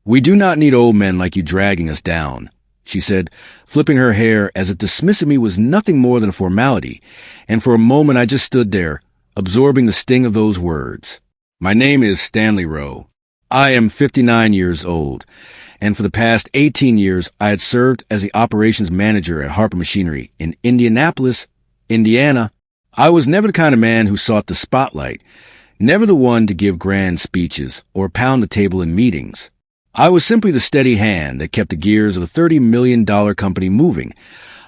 "We do not need old men like you dragging us down," she said, flipping her hair as if dismissing me was nothing more than a formality, and for a moment I just stood there, absorbing the sting of those words. "My name is Stanley Rowe. I am 59 years old, and for the past 18 years I had served as the operations manager at Harper Machinery in Indianapolis, Indiana. I was never the kind of man who sought the spotlight, never the one to give grand speeches or pound the table in meetings. I was simply the steady hand that kept the gears of a $30 million company moving,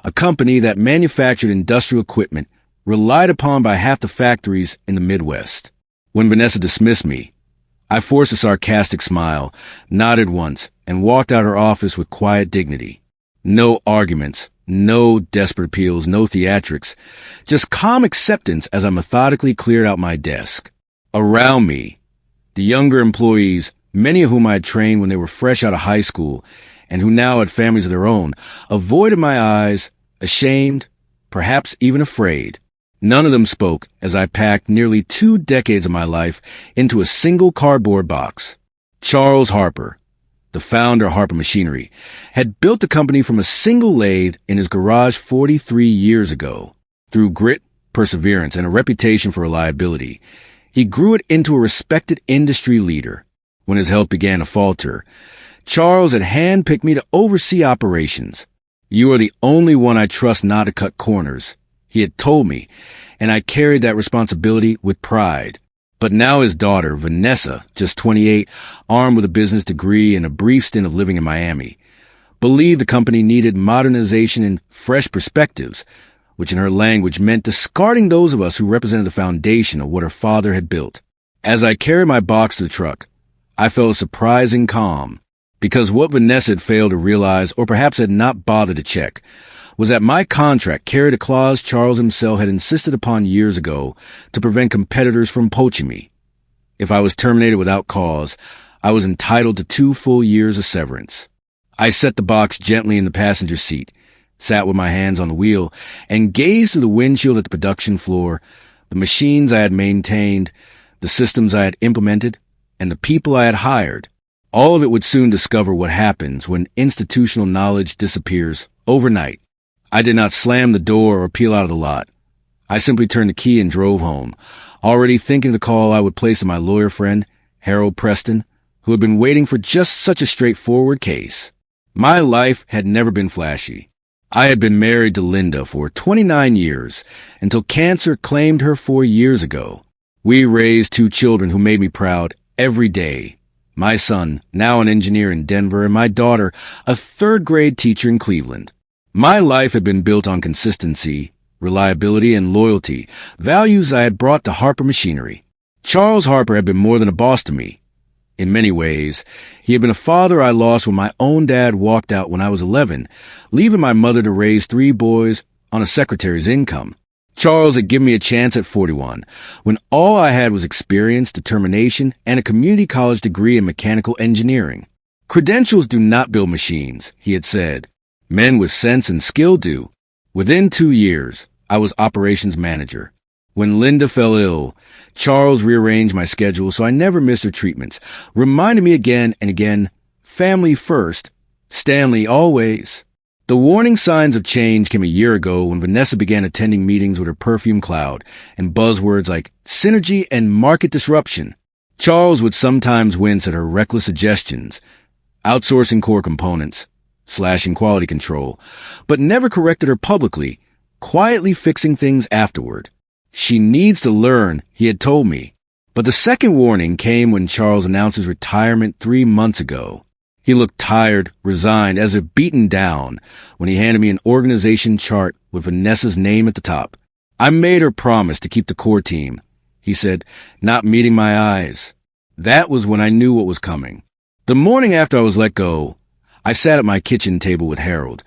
a company that manufactured industrial equipment relied upon by half the factories in the Midwest. When Vanessa dismissed me, I forced a sarcastic smile, nodded once, and walked out her office with quiet dignity. No arguments, no desperate appeals, no theatrics, just calm acceptance as I methodically cleared out my desk. Around me, the younger employees, many of whom I had trained when they were fresh out of high school and who now had families of their own, avoided my eyes, ashamed, perhaps even afraid. None of them spoke as I packed nearly 2 decades of my life into a single cardboard box. Charles Harper, the founder of Harper Machinery, had built the company from a single lathe in his garage 43 years ago. Through grit, perseverance, and a reputation for reliability, he grew it into a respected industry leader. When his health began to falter, Charles had handpicked me to oversee operations. "You are the only one I trust not to cut corners," he had told me, and I carried that responsibility with pride. But now his daughter, Vanessa, just 28, armed with a business degree and a brief stint of living in Miami, believed the company needed modernization and fresh perspectives, which in her language meant discarding those of us who represented the foundation of what her father had built. As I carried my box to the truck, I felt a surprising calm, because what Vanessa had failed to realize, or perhaps had not bothered to check, was that my contract carried a clause Charles himself had insisted upon years ago to prevent competitors from poaching me. If I was terminated without cause, I was entitled to 2 full years of severance. I set the box gently in the passenger seat, sat with my hands on the wheel, and gazed through the windshield at the production floor, the machines I had maintained, the systems I had implemented, and the people I had hired. All of it would soon discover what happens when institutional knowledge disappears overnight. I did not slam the door or peel out of the lot. I simply turned the key and drove home, already thinking of the call I would place on my lawyer friend, Harold Preston, who had been waiting for just such a straightforward case. My life had never been flashy. I had been married to Linda for 29 years, until cancer claimed her 4 years ago. We raised 2 children who made me proud every day. My son, now an engineer in Denver, and my daughter, a 3rd-grade teacher in Cleveland. My life had been built on consistency, reliability, and loyalty, values I had brought to Harper Machinery. Charles Harper had been more than a boss to me. In many ways, he had been a father I lost when my own dad walked out when I was 11, leaving my mother to raise 3 boys on a secretary's income. Charles had given me a chance at 41, when all I had was experience, determination, and a community college degree in mechanical engineering. "Credentials do not build machines," he had said. "Men with sense and skill do." Within 2 years, I was operations manager. When Linda fell ill, Charles rearranged my schedule so I never missed her treatments, reminding me again and again, family first, Stanley always. The warning signs of change came a year ago when Vanessa began attending meetings with her perfume cloud and buzzwords like synergy and market disruption. Charles would sometimes wince at her reckless suggestions, outsourcing core components, slashing quality control, but never corrected her publicly, quietly fixing things afterward. "She needs to learn," he had told me. But the second warning came when Charles announced his retirement 3 months ago. He looked tired, resigned, as if beaten down, when he handed me an organization chart with Vanessa's name at the top. "I made her promise to keep the core team," he said, not meeting my eyes. That was when I knew what was coming. The morning after I was let go, I sat at my kitchen table with Harold,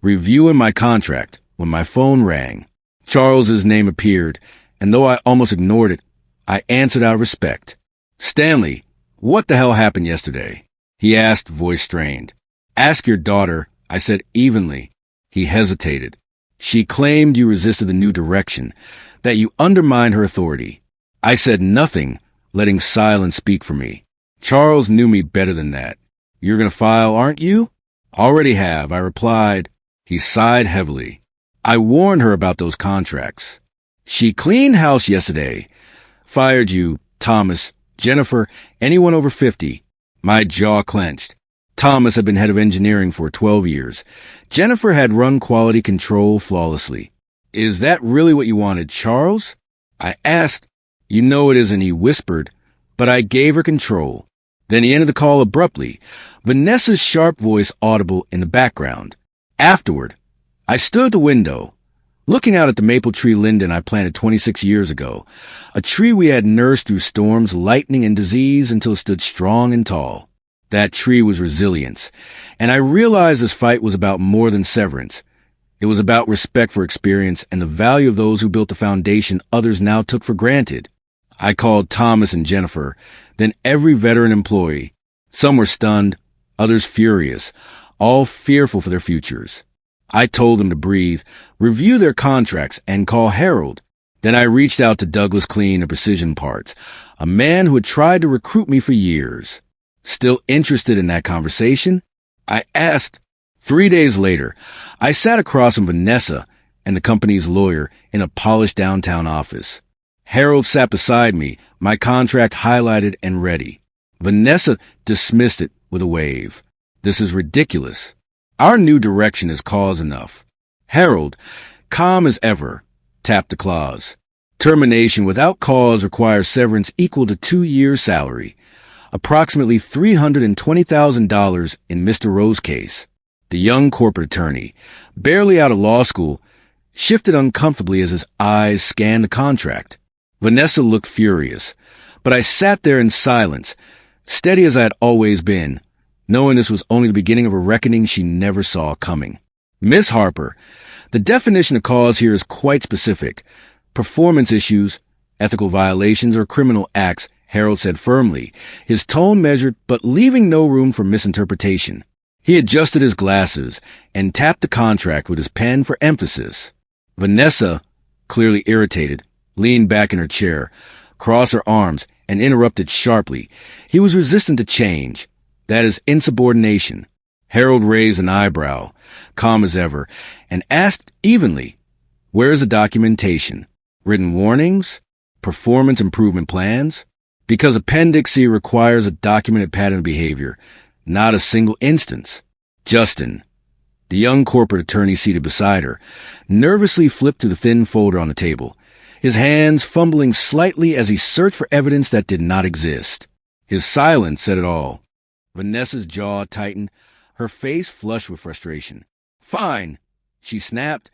reviewing my contract, when my phone rang. Charles's name appeared, and though I almost ignored it, I answered out of respect. "Stanley, what the hell happened yesterday?" he asked, voice strained. "Ask your daughter," I said evenly. He hesitated. "She claimed you resisted the new direction, that you undermined her authority." I said nothing, letting silence speak for me. Charles knew me better than that. You're going to file, aren't you? Already have, I replied. He sighed heavily. I warned her about those contracts. She cleaned house yesterday. Fired you, Thomas, Jennifer, anyone over 50. My jaw clenched. Thomas had been head of engineering for 12 years. Jennifer had run quality control flawlessly. Is that really what you wanted, Charles? I asked. You know it isn't, he whispered, but I gave her control. Then he ended the call abruptly, Vanessa's sharp voice audible in the background. Afterward, I stood at the window, looking out at the maple tree linden I planted 26 years ago, a tree we had nursed through storms, lightning, and disease until it stood strong and tall. That tree was resilience, and I realized this fight was about more than severance. It was about respect for experience and the value of those who built the foundation others now took for granted. I called Thomas and Jennifer, then every veteran employee. Some were stunned, others furious, all fearful for their futures. I told them to breathe, review their contracts, and call Harold. Then I reached out to Douglas Clean of Precision Parts, a man who had tried to recruit me for years. Still interested in that conversation? I asked. 3 days later, I sat across from Vanessa and the company's lawyer in a polished downtown office. Harold sat beside me, my contract highlighted and ready. Vanessa dismissed it with a wave. This is ridiculous. Our new direction is cause enough. Harold, calm as ever, tapped the clause. Termination without cause requires severance equal to 2 years' salary, approximately $320,000 in Mr. Rowe's case. The young corporate attorney, barely out of law school, shifted uncomfortably as his eyes scanned the contract. Vanessa looked furious, but I sat there in silence, steady as I had always been, knowing this was only the beginning of a reckoning she never saw coming. Miss Harper, the definition of cause here is quite specific. Performance issues, ethical violations, or criminal acts, Harold said firmly, his tone measured but leaving no room for misinterpretation. He adjusted his glasses and tapped the contract with his pen for emphasis. Vanessa, clearly irritated, leaned back in her chair, crossed her arms, and interrupted sharply. He was resistant to change. That is insubordination. Harold raised an eyebrow, calm as ever, and asked evenly, where is the documentation? Written warnings? Performance improvement plans? Because Appendix C requires a documented pattern of behavior, not a single instance. Justin, the young corporate attorney seated beside her, nervously flipped to the thin folder on the table, his hands fumbling slightly as he searched for evidence that did not exist. His silence said it all. Vanessa's jaw tightened, her face flushed with frustration. Fine, she snapped,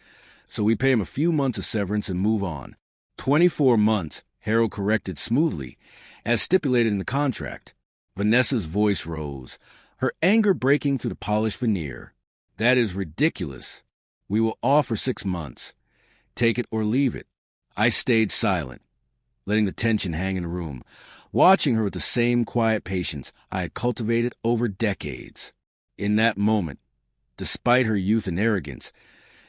so we pay him a few months of severance and move on. 24 months, Harold corrected smoothly, as stipulated in the contract. Vanessa's voice rose, her anger breaking through the polished veneer. That is ridiculous. We will offer 6 months. Take it or leave it. I stayed silent, letting the tension hang in the room, watching her with the same quiet patience I had cultivated over decades. In that moment, despite her youth and arrogance,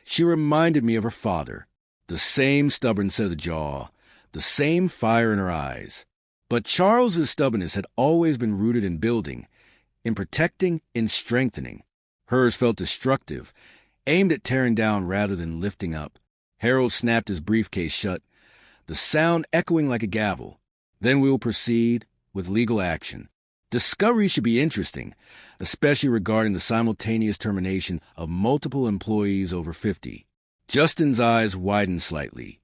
she reminded me of her father, the same stubborn set of the jaw, the same fire in her eyes. But Charles's stubbornness had always been rooted in building, in protecting, in strengthening. Hers felt destructive, aimed at tearing down rather than lifting up. Harold snapped his briefcase shut, the sound echoing like a gavel. Then we will proceed with legal action. Discovery should be interesting, especially regarding the simultaneous termination of multiple employees over 50. Justin's eyes widened slightly.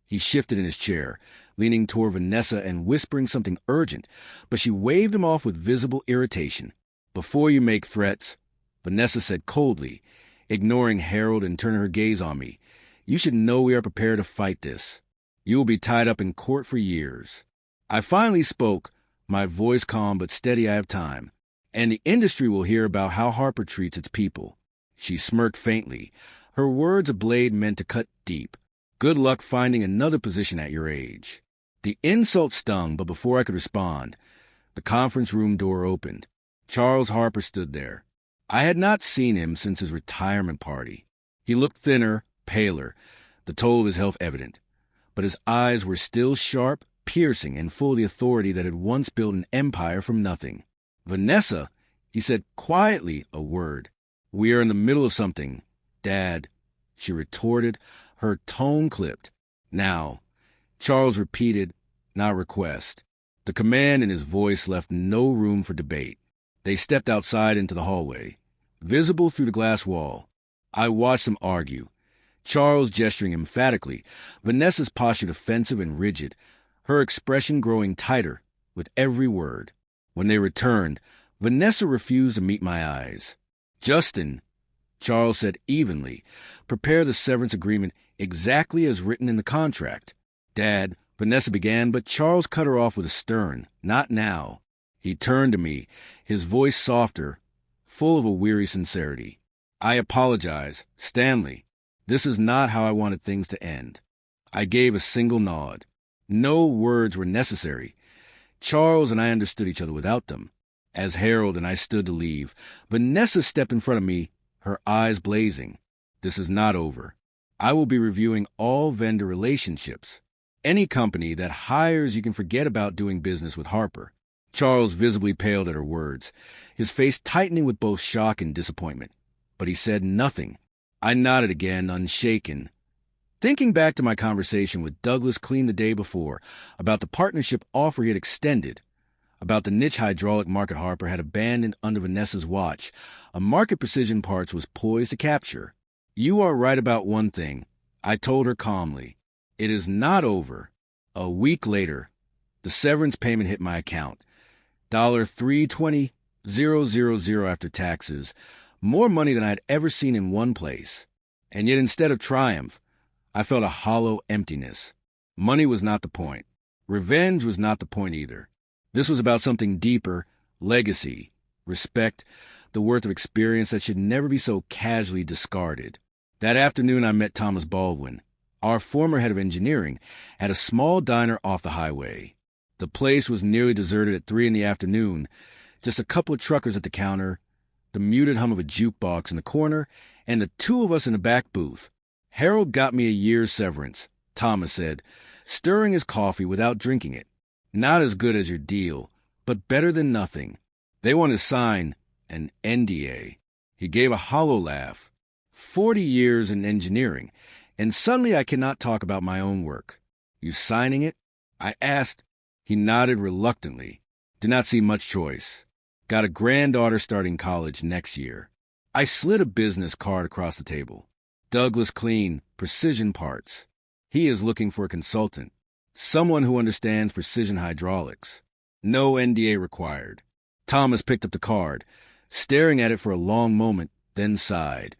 He shifted in his chair, leaning toward Vanessa and whispering something urgent, but she waved him off with visible irritation. Before you make threats, Vanessa said coldly, ignoring Harold and turning her gaze on me, you should know we are prepared to fight this. You will be tied up in court for years. I finally spoke, my voice calm but steady. I have time, and the industry will hear about how Harper treats its people. She smirked faintly, her words a blade meant to cut deep. Good luck finding another position at your age. The insult stung, but before I could respond, the conference room door opened. Charles Harper stood there. I had not seen him since his retirement party. He looked thinner, paler, the toll of his health evident, but his eyes were still sharp, piercing, and full of the authority that had once built an empire from nothing. Vanessa, He said quietly a word. "We are in the middle of something, Dad," she retorted, her tone clipped. "Now," Charles repeated, not request. The command in his voice left no room for debate. They stepped outside into the hallway, visible through the glass wall. I watched them argue, Charles gesturing emphatically, Vanessa's posture defensive and rigid, her expression growing tighter with every word. When they returned, Vanessa refused to meet my eyes. "Justin," Charles said evenly, "prepare the severance agreement exactly as written in the contract." "Dad," Vanessa began, but Charles cut her off with a stern, "Not now." He turned to me, his voice softer, full of a weary sincerity. "I apologize, Stanley. This is not how I wanted things to end." I gave a single nod. No words were necessary. Charles and I understood each other without them. As Harold and I stood to leave, Vanessa stepped in front of me, her eyes blazing. "This is not over. I will be reviewing all vendor relationships. Any company that hires you can forget about doing business with Harper." Charles visibly paled at her words, his face tightening with both shock and disappointment. But he said nothing. I nodded again, unshaken. Thinking back to my conversation with Douglas Clean the day before about the partnership offer he had extended, about the niche hydraulic market Harper had abandoned under Vanessa's watch, a market Precision Parts was poised to capture. "You are right about one thing," I told her calmly. "It is not over." A week later, the severance payment hit my account. $320,000 after taxes, more money than I had ever seen in one place. And yet instead of triumph, I felt a hollow emptiness. Money was not the point. Revenge was not the point either. This was about something deeper, legacy, respect, the worth of experience that should never be so casually discarded. That afternoon I met Thomas Baldwin, our former head of engineering, at a small diner off the highway. The place was nearly deserted at 3 p.m, just a couple of truckers at the counter, the muted hum of a jukebox in the corner, and the two of us in the back booth. "Harold got me a year's severance," Thomas said, stirring his coffee without drinking it. "Not as good as your deal, but better than nothing. They want to sign an NDA. He gave a hollow laugh. 40 years in engineering, and suddenly I cannot talk about my own work. "You signing it?" I asked. He nodded reluctantly. "Do not see much choice. Got a granddaughter starting college next year." I slid a business card across the table. "Douglas Clean, Precision Parts. He is looking for a consultant, someone who understands precision hydraulics. No NDA required." Thomas picked up the card, staring at it for a long moment, then sighed.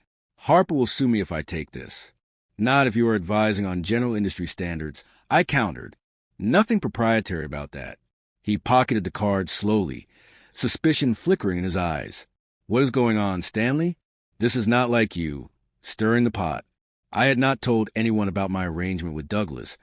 "Harper will sue me if I take this." "Not if you are advising on general industry standards," I countered. "Nothing proprietary about that." He pocketed the card slowly, suspicion flickering in his eyes. "What is going on, Stanley? This is not like you. Stirring the pot." I had not told anyone about my arrangement with Douglas,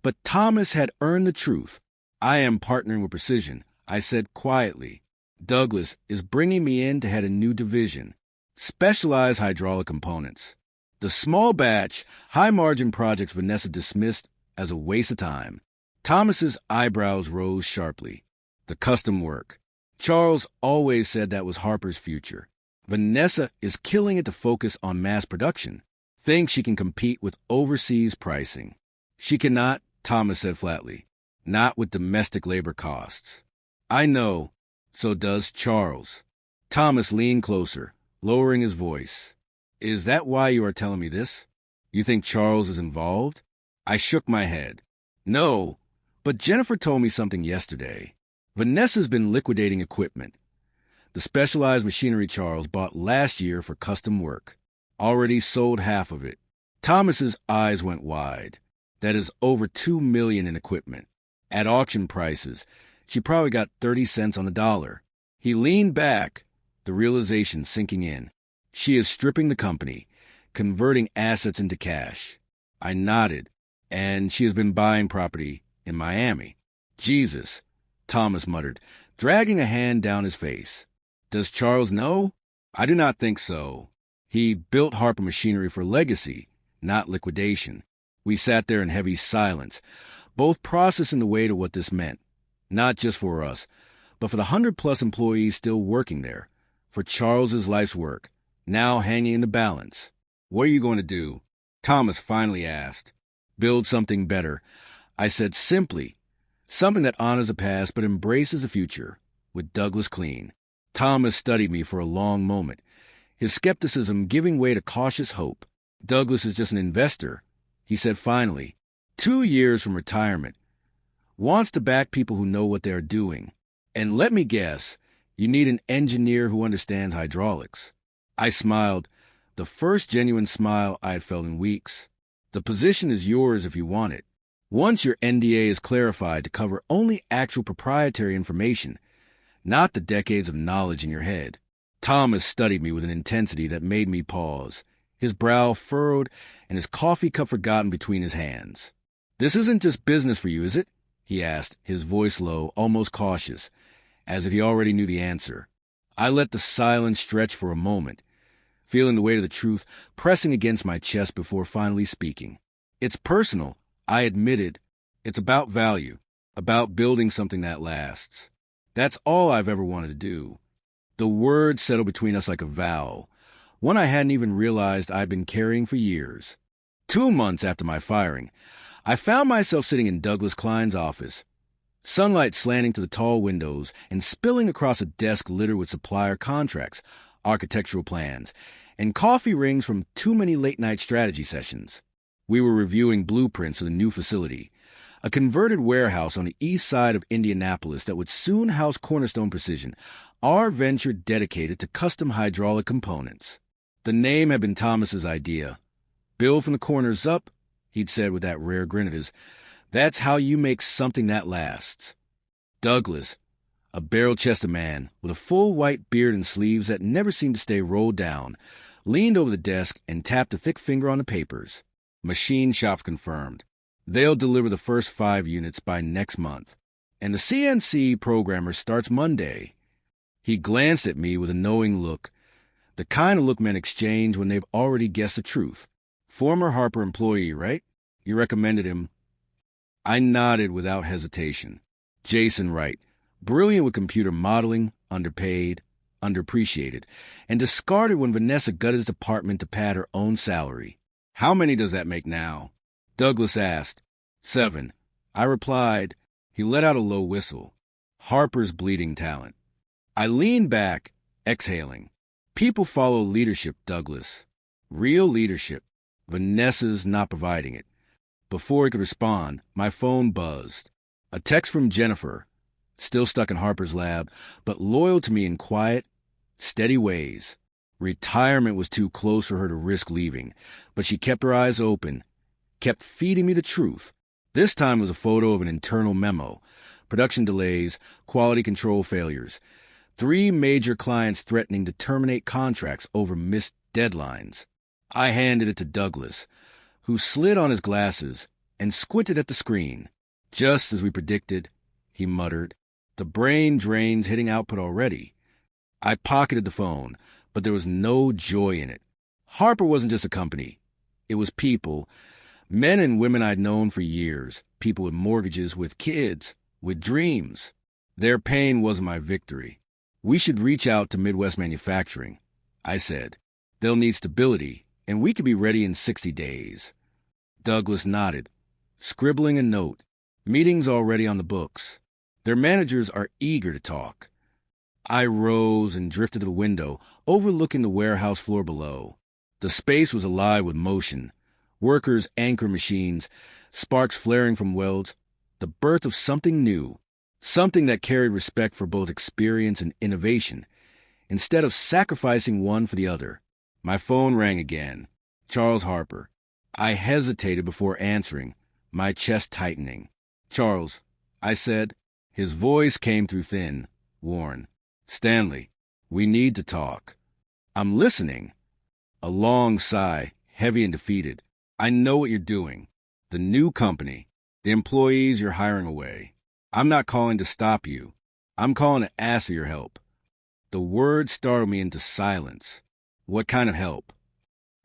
but Thomas had earned the truth. "I am partnering with Precision," I said quietly. "Douglas is bringing me in to head a new division, specialized hydraulic components." The small batch, high-margin projects Vanessa dismissed as a waste of time. Thomas's eyebrows rose sharply. "The custom work. Charles always said that was Harper's future. Vanessa is killing it to focus on mass production. Thinks she can compete with overseas pricing." "She cannot," Thomas said flatly. "Not with domestic labor costs." "I know. So does Charles." Thomas leaned closer, lowering his voice. "Is that why you are telling me this? You think Charles is involved?" I shook my head. "No, but Jennifer told me something yesterday. Vanessa's been liquidating equipment. The specialized machinery Charles bought last year for custom work. Already sold half of it." Thomas's eyes went wide. "That is over $2 million in equipment. At auction prices, she probably got 30 cents on the dollar." He leaned back, the realization sinking in. "She is stripping the company, converting assets into cash." I nodded. "And she has been buying property in Miami." "Jesus," Thomas muttered, dragging a hand down his face. "Does Charles know?" "I do not think so. He built Harper Machinery for legacy, not liquidation." We sat there in heavy silence, both processing the weight of what this meant, not just for us, but for the 100-plus employees still working there, for Charles's life's work, now hanging in the balance. What are you going to do? Thomas finally asked. Build something better. I said simply, something that honors the past but embraces the future, with Douglas Clean. Thomas studied me for a long moment, his skepticism giving way to cautious hope. Douglas is just an investor, he said finally. 2 years from retirement. Wants to back people who know what they are doing. And let me guess, you need an engineer who understands hydraulics. I smiled, the first genuine smile I had felt in weeks. The position is yours if you want it. Once your NDA is clarified to cover only actual proprietary information, not the decades of knowledge in your head. Thomas studied me with an intensity that made me pause, his brow furrowed and his coffee cup forgotten between his hands. This isn't just business for you, is it? He asked, his voice low, almost cautious, as if he already knew the answer. I let the silence stretch for a moment, feeling the weight of the truth pressing against my chest before finally speaking. It's personal, I admitted. It's about value, about building something that lasts. That's all I've ever wanted to do. The words settled between us like a vow, one I hadn't even realized I'd been carrying for years. 2 months after my firing, I found myself sitting in Douglas Klein's office, sunlight slanting to the tall windows and spilling across a desk littered with supplier contracts, architectural plans, and coffee rings from too many late-night strategy sessions. We were reviewing blueprints of the new facility, a converted warehouse on the east side of Indianapolis that would soon house Cornerstone Precision, our venture dedicated to custom hydraulic components. The name had been Thomas's idea. Build from the corners up, he'd said with that rare grin of his. That's how you make something that lasts. Douglas, a barrel-chested man with a full white beard and sleeves that never seemed to stay rolled down, leaned over the desk and tapped a thick finger on the papers. Machine shop confirmed. They'll deliver the first 5 units by next month. And the CNC programmer starts Monday. He glanced at me with a knowing look, the kind of look men exchange when they've already guessed the truth. Former Harper employee, right? You recommended him. I nodded without hesitation. Jason Wright, brilliant with computer modeling, underpaid, underappreciated, and discarded when Vanessa gutted his department to pad her own salary. How many does that make now? Douglas asked. 7. I replied. He let out a low whistle. Harper's bleeding talent. I leaned back, exhaling. People follow leadership, Douglas. Real leadership. Vanessa's not providing it. Before he could respond, my phone buzzed. A text from Jennifer, still stuck in Harper's lab, but loyal to me in quiet, steady ways. Retirement was too close for her to risk leaving, but she kept her eyes open, kept feeding me the truth. This time was a photo of an internal memo, production delays, quality control failures, 3 major clients threatening to terminate contracts over missed deadlines. I handed it to Douglas, who slid on his glasses and squinted at the screen. Just as we predicted, he muttered. The brain drain's hitting output already. I pocketed the phone, but there was no joy in it. Harper wasn't just a company. It was people, men and women I'd known for years, people with mortgages, with kids, with dreams. Their pain wasn't my victory. We should reach out to Midwest Manufacturing, I said. They'll need stability, and we could be ready in 60 days. Douglas nodded, scribbling a note. Meetings already on the books. Their managers are eager to talk. I rose and drifted to the window, overlooking the warehouse floor below. The space was alive with motion. Workers anchor machines, sparks flaring from welds. The birth of something new. Something that carried respect for both experience and innovation, instead of sacrificing one for the other. My phone rang again. Charles Harper. I hesitated before answering, my chest tightening. Charles, I said. His voice came through thin, worn. Stanley, we need to talk. I'm listening. A long sigh, heavy and defeated. I know what you're doing. The new company, the employees you're hiring away. I'm not calling to stop you. I'm calling to ask for your help. The word startled me into silence. What kind of help?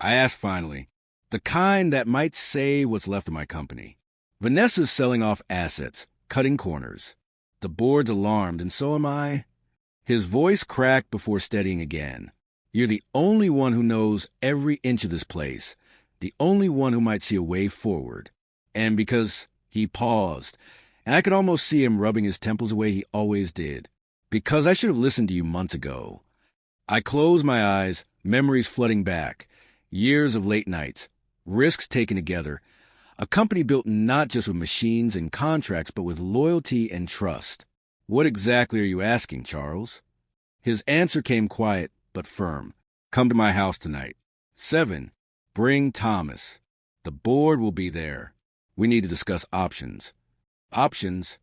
I asked finally. The kind that might save what's left of my company. Vanessa's selling off assets, cutting corners. The board's alarmed, and so am I. His voice cracked before steadying again. You're the only one who knows every inch of this place, the only one who might see a way forward. And because he paused, and I could almost see him rubbing his temples the way he always did. Because I should have listened to you months ago. I closed my eyes, memories flooding back. Years of late nights, risks taken together. A company built not just with machines and contracts, but with loyalty and trust. What exactly are you asking, Charles? His answer came quiet but firm. Come to my house tonight. 7. Bring Thomas. The board will be there. We need to discuss options. Options?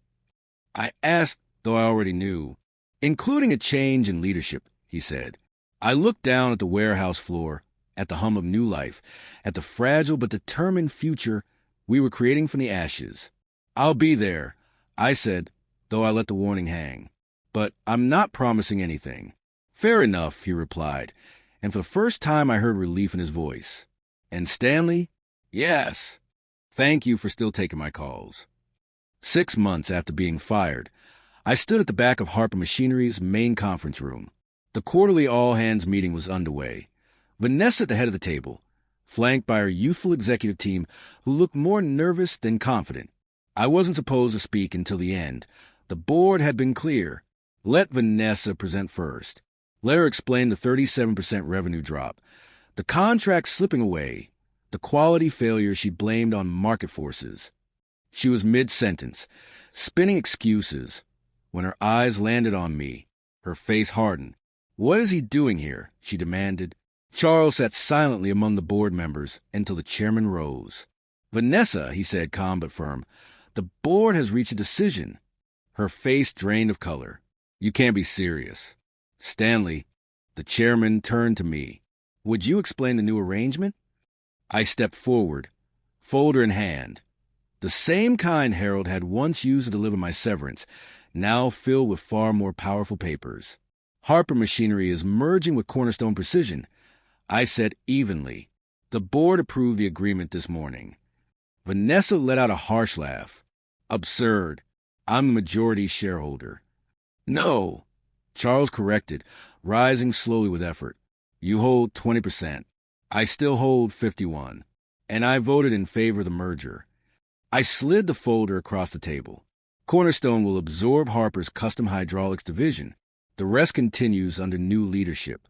I asked, though I already knew. Including a change in leadership, he said. I looked down at the warehouse floor, at the hum of new life, at the fragile but determined future we were creating from the ashes. I'll be there, I said, though I let the warning hang. But I'm not promising anything. Fair enough, he replied, and for the first time I heard relief in his voice. And Stanley? Yes. Thank you for still taking my calls. 6 months after being fired, I stood at the back of Harper Machinery's main conference room. The quarterly all-hands meeting was underway. Vanessa at the head of the table, flanked by her youthful executive team who looked more nervous than confident. I wasn't supposed to speak until the end. The board had been clear. Let Vanessa present first. Let her explain the 37% revenue drop, the contract slipping away, the quality failure she blamed on market forces. She was mid-sentence, spinning excuses, when her eyes landed on me. Her face hardened. What is he doing here? She demanded. Charles sat silently among the board members until the chairman rose. Vanessa, he said, calm but firm, the board has reached a decision. Her face drained of color. You can't be serious. Stanley, the chairman turned to me. Would you explain the new arrangement? I stepped forward, folder in hand. The same kind Harold had once used to deliver my severance, now filled with far more powerful papers. Harper Machinery is merging with Cornerstone Precision, I said evenly. The board approved the agreement this morning. Vanessa let out a harsh laugh. Absurd. I'm the majority shareholder. No, Charles corrected, rising slowly with effort. You hold 20%. I still hold 51%, and I voted in favor of the merger. I slid the folder across the table. Cornerstone will absorb Harper's custom hydraulics division. The rest continues under new leadership.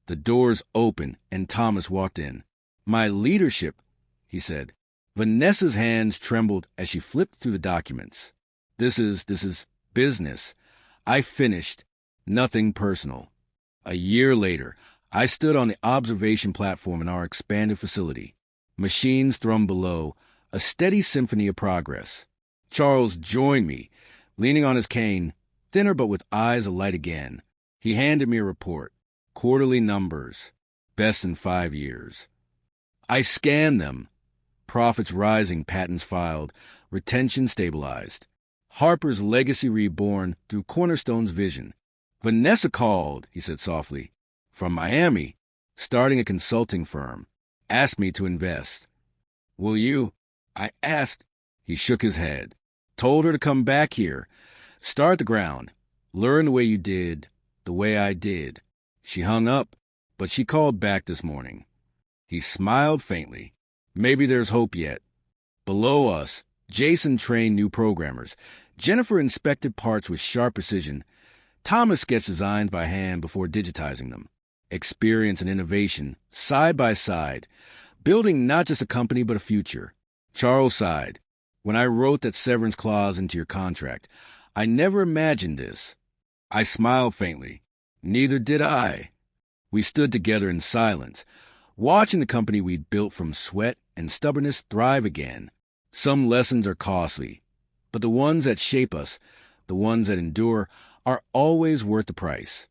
The doors opened, and Thomas walked in. My leadership, he said. Vanessa's hands trembled as she flipped through the documents. This is business. I finished. Nothing personal. A year later, I stood on the observation platform in our expanded facility. Machines thrummed below, a steady symphony of progress. Charles joined me, leaning on his cane, thinner but with eyes alight again. He handed me a report. Quarterly numbers. Best in 5 years. I scanned them. Profits rising, patents filed, retention stabilized. Harper's legacy reborn through Cornerstone's vision. Vanessa called, he said softly, from Miami, starting a consulting firm. Asked me to invest. Will you? I asked. He shook his head. Told her to come back here. Start at the ground. Learn the way you did, the way I did. She hung up, but she called back this morning. He smiled faintly. Maybe there's hope yet. Below us, Jason trained new programmers. Jennifer inspected parts with sharp precision. Thomas sketched designs by hand before digitizing them. Experience and innovation, side by side, building not just a company but a future. Charles sighed. When I wrote that severance clause into your contract, I never imagined this. I smiled faintly. Neither did I. We stood together in silence, watching the company we'd built from sweat and stubbornness thrive again. Some lessons are costly, but the ones that shape us, the ones that endure, are always worth the price.